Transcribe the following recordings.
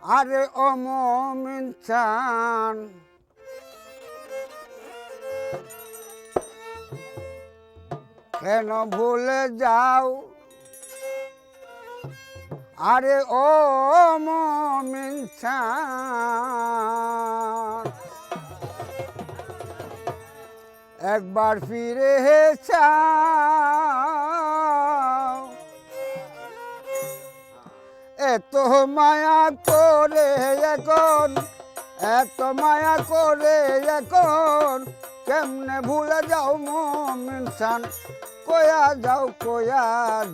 আরে ও মুমিন চান কেন ভুলে যাও? আরে ও মুমিন চান একবার ফিরে চাও। এত মায়া করে এখন, এত মায়া করে এখন কেমনে ভুলে যাও মুমিন চান? কয়া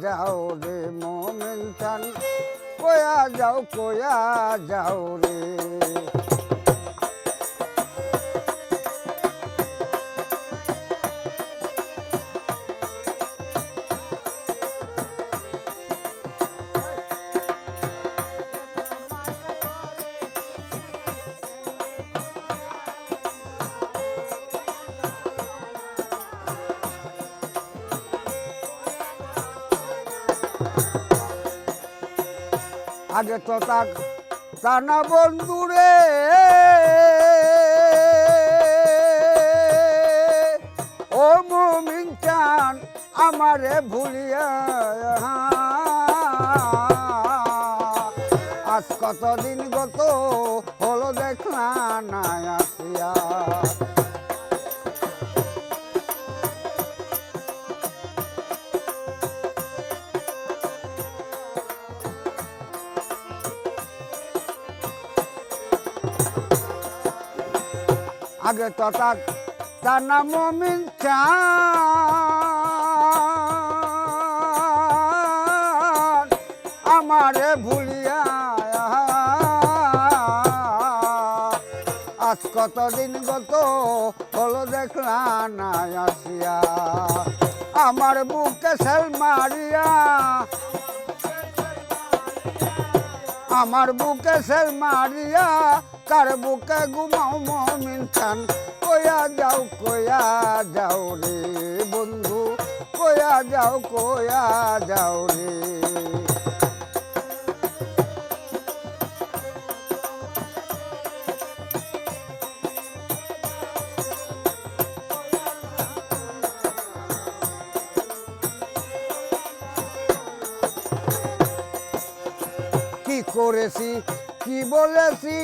যাও রে মুমিন চান, কয়া যাও রে। আগে তো তা না বন্ধুরে, ও মুমিন চান আমারে ভুলিয়া আজ কতদিন গত হলো দেখলা না আসিয়া। আগে তো তার নাম মুমিন চান আমারে ভুলিয়া আজ কতদিন গত হলো দেখলা না আসিয়া। আমার বুকে সেল মারিয়া, আমার বুকে সেল মারিয়া কার বুকে ঘুমাও মুমিন চান? কয়া যাও রে বন্ধু, কয়া যাও রে। কি করেছি কি বলেছি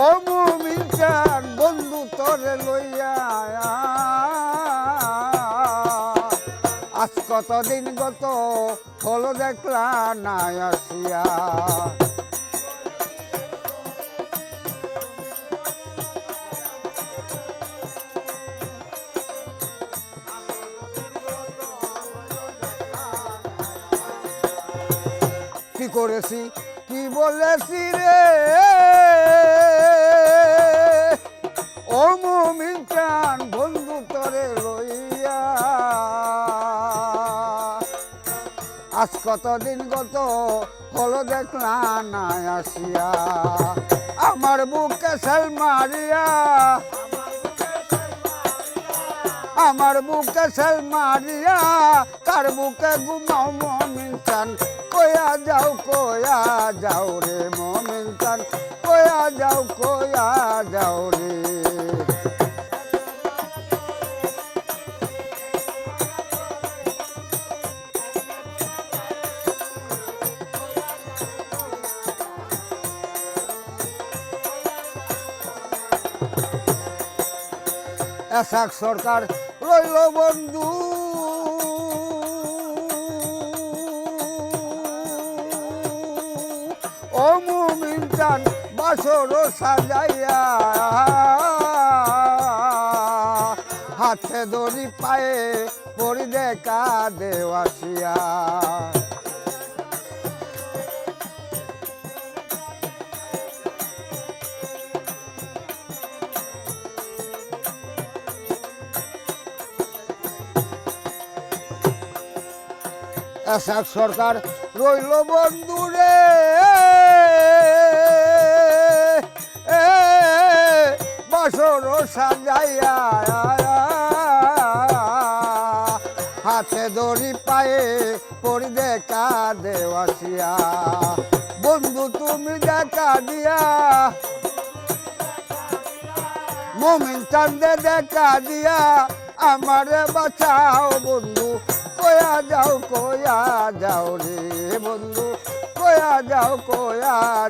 ও মুমিন চান বন্ধু তোরে লইয়া আজ কতদিন গত হলো দেখলা না আসিয়া। কি করেছি কি বলেছি রে ও মুমিন চান বন্ধু তোরে লইয়া আজ কতদিন গত হলো দেখলা না আসিয়া। আমার বুকে সেল মারিয়া, আমার বুকে সেল মারিয়া কার বুকে ঘুমাও মুমিন চান? কয়া যাও রে মুমিন চান, কয়া যাও রে। এসাক সরকার রইল বন্ধু, ও মুমিন চান বাসর সাজাইয়া হাতে দড়ি পায়ে পরি দেখা দেওয়াসিয়া। এসাক সরকার রইল বন্ধুরে, বাসর সাজাইয়া হাতে দড়ি পায়ে পরি দেওয়াসিয়া বন্ধু তুমি দেখা দিয়া মমিন চান্দে দেখা দিয়া আমারে বাঁচাও বন্ধু কয়া যাও রে বন্ধু কয়া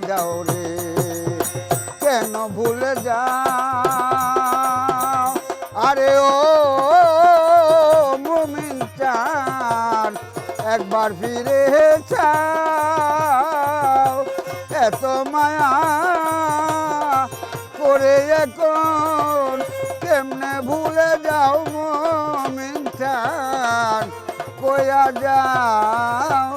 যাও রে কেন ভুলে যাও আরে ও মুমিন চান একবার ফিরে চাও এত মায়া করে এখন কেমনে ভুলে যাও মুমিন চান কয়া যাও